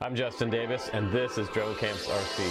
I'm Justin Davis, and this is Drone Camps RC.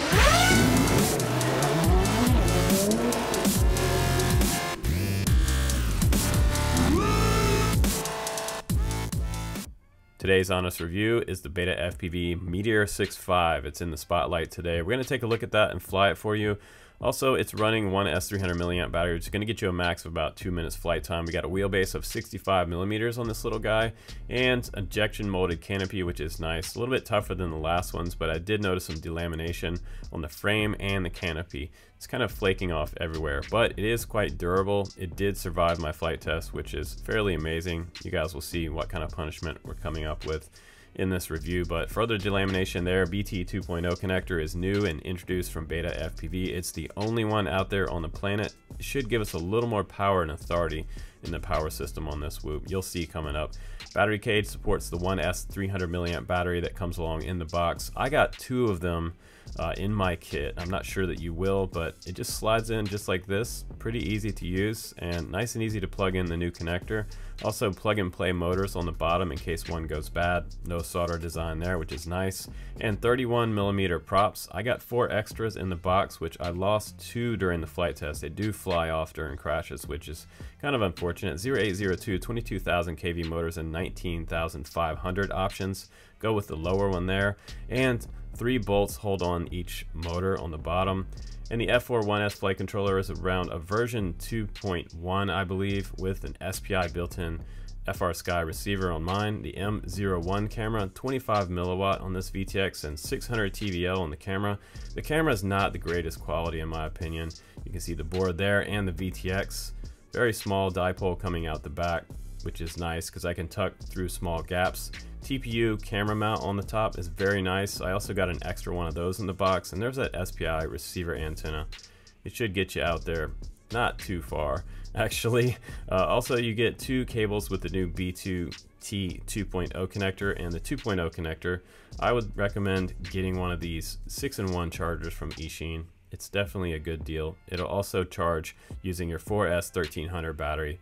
Today's honest review is the Beta FPV Meteor 6.5. It's in the spotlight today. We're going to take a look at that and fly it for you. Also, it's running one S300 milliamp battery, which is going to get you a max of about 2 minutes flight time. We got a wheelbase of 65 millimeters on this little guy, and injection molded canopy, which is nice. A little bit tougher than the last ones, but I did notice some delamination on the frame and the canopy. It's kind of flaking off everywhere, but it is quite durable. It did survive my flight test, which is fairly amazing. You guys will see what kind of punishment we're coming up with in this review. But further delamination there. BT 2.0 connector is new and introduced from Beta FPV. It's the only one out there on the planet. It should give us a little more power and authority in the power system on this Whoop. You'll see coming up. Battery cage supports the 1S 300 milliamp battery that comes along in the box. I got 2 of them in my kit. I'm not sure that you will, but it just slides in just like this. Pretty easy to use and nice and easy to plug in the new connector. Also plug and play motors on the bottom in case one goes bad. No solder design there, which is nice. And 31 millimeter props. I got 4 extras in the box, which I lost 2 during the flight test. They do fly off during crashes, which is kind of unfortunate. 0802, 22,000 kV motors and 19,500 options. Go with the lower one there. And 3 bolts hold on each motor on the bottom. And the F4-1S flight controller is around a version 2.1, I believe, with an SPI built-in FrSky receiver on mine. The M01 camera, 25 milliwatt on this VTX, and 600 TVL on the camera. The camera is not the greatest quality in my opinion. You can see the board there and the VTX. Very small dipole coming out the back, which is nice because I can tuck through small gaps. TPU camera mount on the top is very nice. I also got an extra one of those in the box, and there's that SPI receiver antenna. It should get you out there not too far, actually. Also, you get 2 cables with the new B2T 2.0 connector and the 2.0 connector. I would recommend getting one of these 6-in-1 chargers from Eachine. It's definitely a good deal. It'll also charge using your 4S 1300 battery.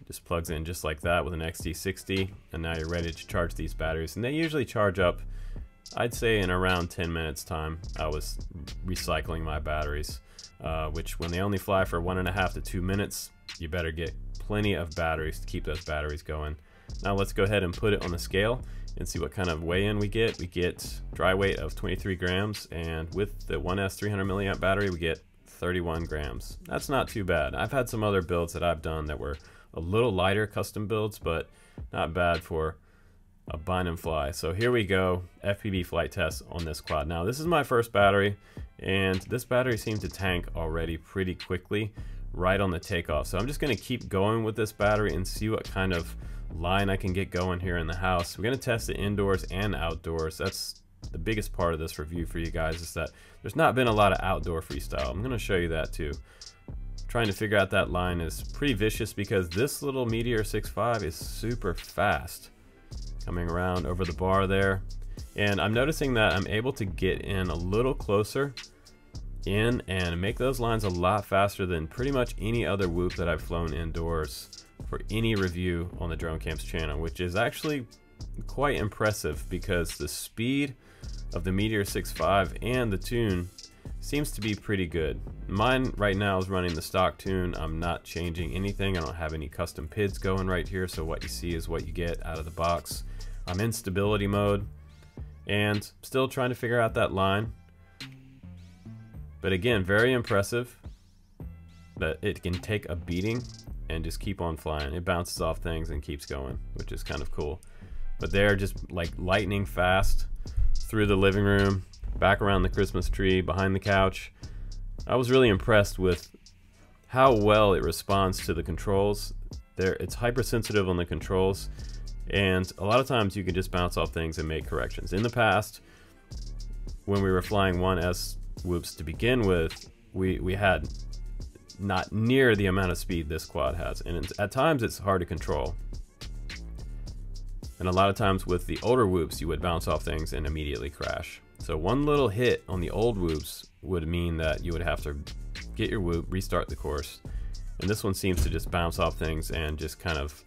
Just plugs in just like that with an XT60, and now you're ready to charge these batteries. And they usually charge up, I'd say, in around 10 minutes time. I was recycling my batteries, which when they only fly for 1.5 to 2 minutes, you better get plenty of batteries to keep those batteries going. Now let's go ahead and put it on the scale and see what kind of weigh-in we get. We get dry weight of 23 grams, and with the 1S 300 milliamp battery, we get 31 grams. That's not too bad. I've had some other builds that I've done that were a little lighter custom builds, but not bad for a bind and fly. So here we go, FPV flight test on this quad. Now this is my first battery, and this battery seemed to tank already pretty quickly right on the takeoff. So I'm just going to keep going with this battery and see what kind of line I can get going here in the house. We're going to test it indoors and outdoors. That's the biggest part of this review for you guys, is that there's not been a lot of outdoor freestyle. I'm going to show you that too. Trying to figure out that line is pretty vicious because this little Meteor 6.5 is super fast. Coming around over the bar there. And I'm noticing that I'm able to get in a little closer in and make those lines a lot faster than pretty much any other Whoop that I've flown indoors for any review on the Drone Camps channel, which is actually quite impressive because the speed of the Meteor 6.5 and the tune seems to be pretty good. Mine right now is running the stock tune. I'm not changing anything. I don't have any custom PIDs going right here, so what you see is what you get out of the box. I'm in stability mode and still trying to figure out that line. But again, very impressive that it can take a beating and just keep on flying. It bounces off things and keeps going, which is kind of cool. But they're just like lightning fast through the living room, back around the Christmas tree, behind the couch. I was really impressed with how well it responds to the controls. It's hypersensitive on the controls, and a lot of times you can just bounce off things and make corrections. In the past, when we were flying 1S Whoops to begin with, we had not near the amount of speed this quad has, and at times it's hard to control. And a lot of times with the older Whoops, you would bounce off things and immediately crash. So one little hit on the old Whoops would mean that you would have to get your Whoop, restart the course. And this one seems to just bounce off things and just kind of,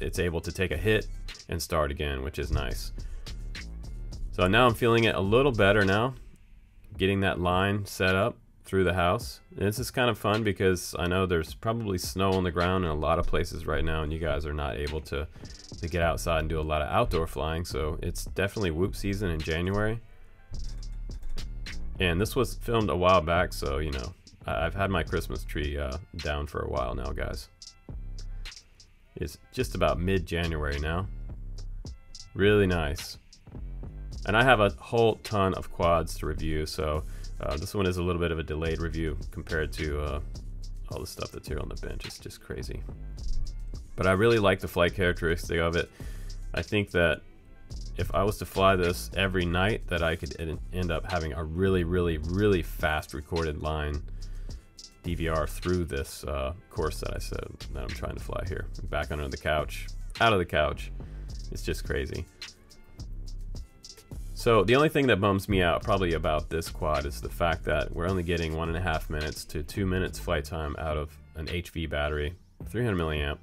it's able to take a hit and start again, which is nice. So now I'm feeling it a little better now, getting that line set up through the house. And this is kind of fun because I know there's probably snow on the ground in a lot of places right now, and you guys are not able to get outside and do a lot of outdoor flying. So it's definitely whoop season in January. And this was filmed a while back, so you know, I've had my Christmas tree down for a while now, guys. It's just about mid-January now. Really nice. And I have a whole ton of quads to review, so this one is a little bit of a delayed review compared to all the stuff that's here on the bench. It's just crazy. But I really like the flight characteristic of it. I think that if I was to fly this every night, that I could end up having a really fast recorded line DVR through this course that I said that I'm trying to fly here. Back under the couch, out of the couch. It's just crazy. So the only thing that bums me out probably about this quad is the fact that we're only getting 1.5 minutes to 2 minutes flight time out of an HV battery, 300 milliamp.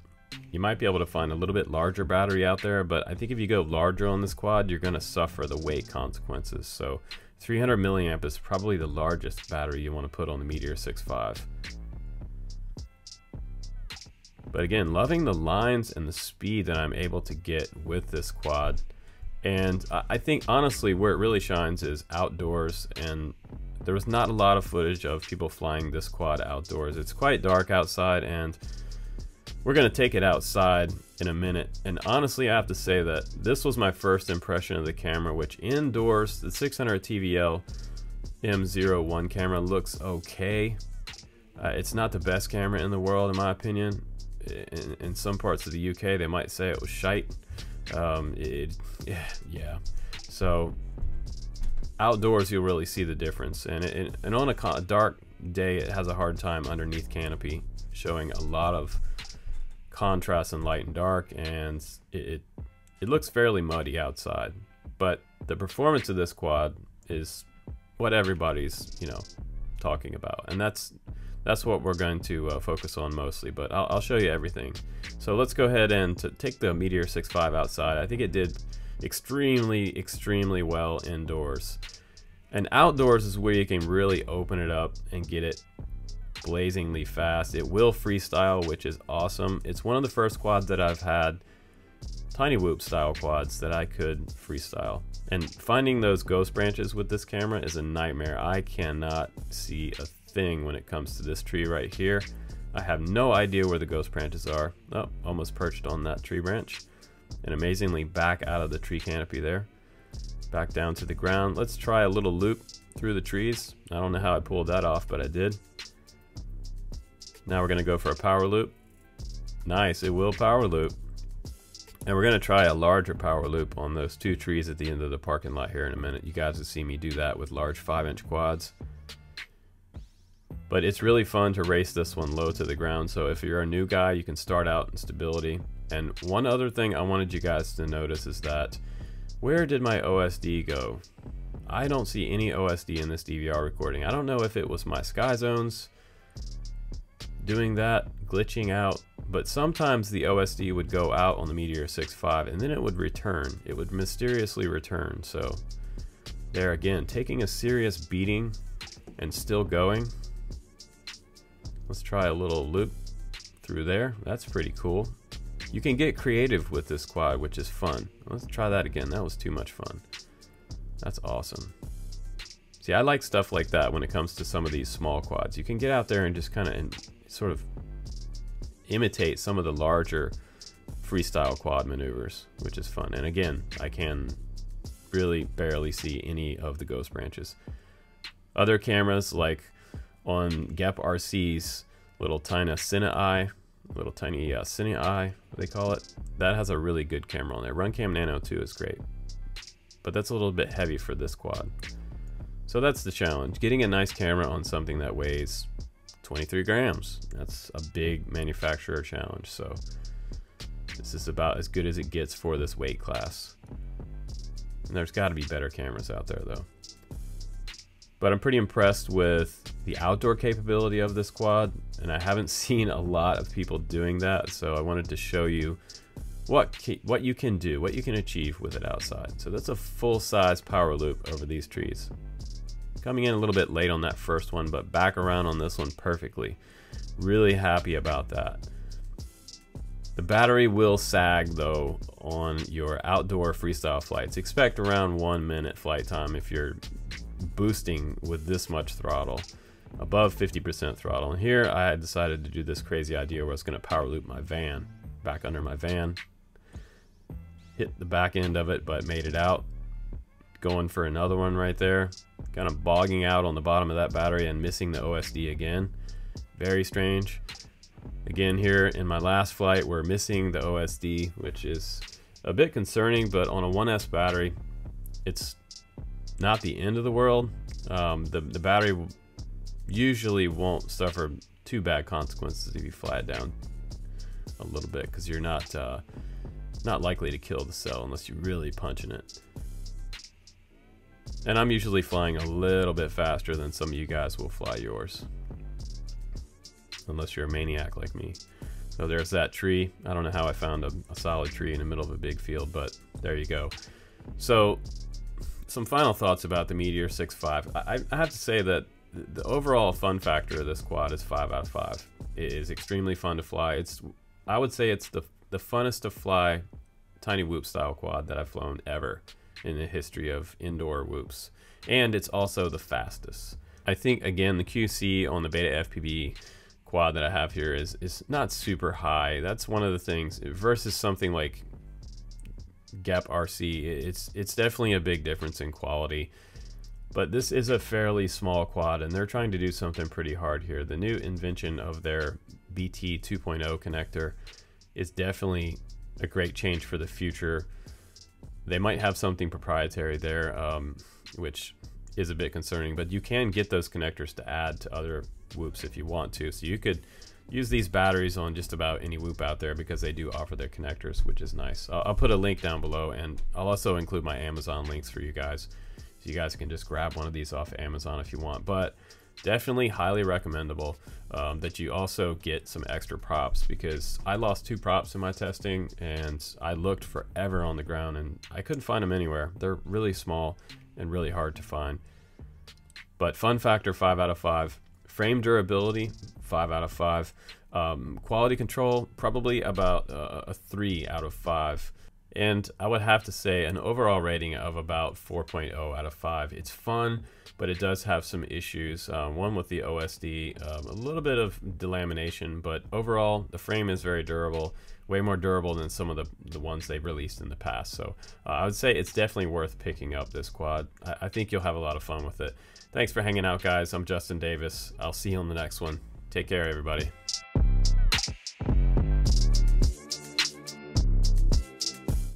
You might be able to find a little bit larger battery out there, but I think if you go larger on this quad, you're going to suffer the weight consequences. So 300 milliamp is probably the largest battery you want to put on the Meteor 6.5. But again, loving the lines and the speed that I'm able to get with this quad. And I think honestly where it really shines is outdoors, and there was not a lot of footage of people flying this quad outdoors. It's quite dark outside, and we're going to take it outside in a minute. And honestly, I have to say that this was my first impression of the camera, which indoors, the 600 TVL M01 camera looks okay. It's not the best camera in the world, in my opinion. In some parts of the UK, they might say it was shite. Yeah. So outdoors, you'll really see the difference. And on a dark day, it has a hard time underneath canopy, showing a lot of contrast in light and dark, and it looks fairly muddy outside. But the performance of this quad is what everybody's, you know, talking about, and that's what we're going to focus on mostly, but I'll show you everything. So let's go ahead and take the Meteor 6.5 outside. I think it did extremely well indoors. And outdoors is where you can really open it up and get it blazingly fast. It will freestyle, which is awesome. It's one of the first quads that I've had, tiny whoop style quads, that I could freestyle. And finding those ghost branches with this camera is a nightmare. I cannot see a thing when it comes to this tree right here. I have no idea where the ghost branches are. Oh, almost perched on that tree branch. And amazingly back out of the tree canopy there. Back down to the ground. Let's try a little loop through the trees. I don't know how I pulled that off, but I did. Now we're gonna go for a power loop. Nice, it will power loop. And we're gonna try a larger power loop on those two trees at the end of the parking lot here in a minute. You guys will see me do that with large 5-inch quads. But it's really fun to race this one low to the ground. So if you're a new guy, you can start out in stability. And one other thing I wanted you guys to notice is that, where did my OSD go? I don't see any OSD in this DVR recording. I don't know if it was my Sky Zones doing that, glitching out, but sometimes the OSD would go out on the Meteor 6.5 and then it would return. It would mysteriously return. So there again, taking a serious beating and still going. Let's try a little loop through there. That's pretty cool. You can get creative with this quad, which is fun. Let's try that again. That was too much fun. That's awesome. See, I like stuff like that when it comes to some of these small quads. You can get out there and just kind of sort of imitate some of the larger freestyle quad maneuvers, which is fun. And again, I can really barely see any of the ghost branches. Other cameras, like on Gep RC's little tiny Cine Eye, they call it, that has a really good camera on there. Runcam Nano 2 is great, but that's a little bit heavy for this quad. So that's the challenge, getting a nice camera on something that weighs 23 grams. That's a big manufacturer challenge. So this is about as good as it gets for this weight class. And there's got to be better cameras out there though. But I'm pretty impressed with the outdoor capability of this quad, and I haven't seen a lot of people doing that, so I wanted to show you what you can do, what you can achieve with it outside. So that's a full-size power loop over these trees. Coming in a little bit late on that first one, but back around on this one perfectly. Really happy about that. The battery will sag though on your outdoor freestyle flights. Expect around 1 minute flight time if you're boosting with this much throttle, above 50% throttle. And here I had decided to do this crazy idea where I was going to power loop my van, back under my van. Hit the back end of it, but made it out. Going for another one right there. Kind of bogging out on the bottom of that battery and missing the OSD again. Very strange. Again, here in my last flight, we're missing the OSD, which is a bit concerning, but on a 1S battery, it's not the end of the world. The battery usually won't suffer too bad consequences if you fly it down a little bit, because you're not likely to kill the cell unless you're really punching it. And I'm usually flying a little bit faster than some of you guys will fly yours, unless you're a maniac like me. So there's that tree. I don't know how I found a solid tree in the middle of a big field, but there you go. So some final thoughts about the Meteor 6.5. I have to say that the overall fun factor of this quad is 5 out of 5. It is extremely fun to fly. I would say it's the funnest to fly tiny whoop style quad that I've flown ever in the history of indoor whoops. And it's also the fastest. I think, again, the QC on the Beta FPV quad that I have here is not super high. That's one of the things versus something like Gap RC. It's definitely a big difference in quality, but this is a fairly small quad and they're trying to do something pretty hard here. The new invention of their BT 2.0 connector is definitely a great change for the future. They might have something proprietary there, which is a bit concerning, but you can get those connectors to add to other whoops if you want to. So you could use these batteries on just about any whoop out there because they do offer their connectors, which is nice. I'll put a link down below, and I'll also include my Amazon links for you guys, so you guys can just grab one of these off Amazon if you want. But definitely highly recommendable that you also get some extra props, because I lost 2 props in my testing and I looked forever on the ground and I couldn't find them anywhere. They're really small and really hard to find. But fun factor, 5 out of 5. Frame durability, 5 out of 5. Quality control, probably about a 3 out of 5. And I would have to say an overall rating of about 4.0 out of 5. It's fun, but it does have some issues. One with the OSD, a little bit of delamination, but overall the frame is very durable, way more durable than some of the ones they've released in the past. So I would say it's definitely worth picking up this quad. I think you'll have a lot of fun with it. Thanks for hanging out, guys. I'm Justin Davis. I'll see you on the next one. Take care, everybody.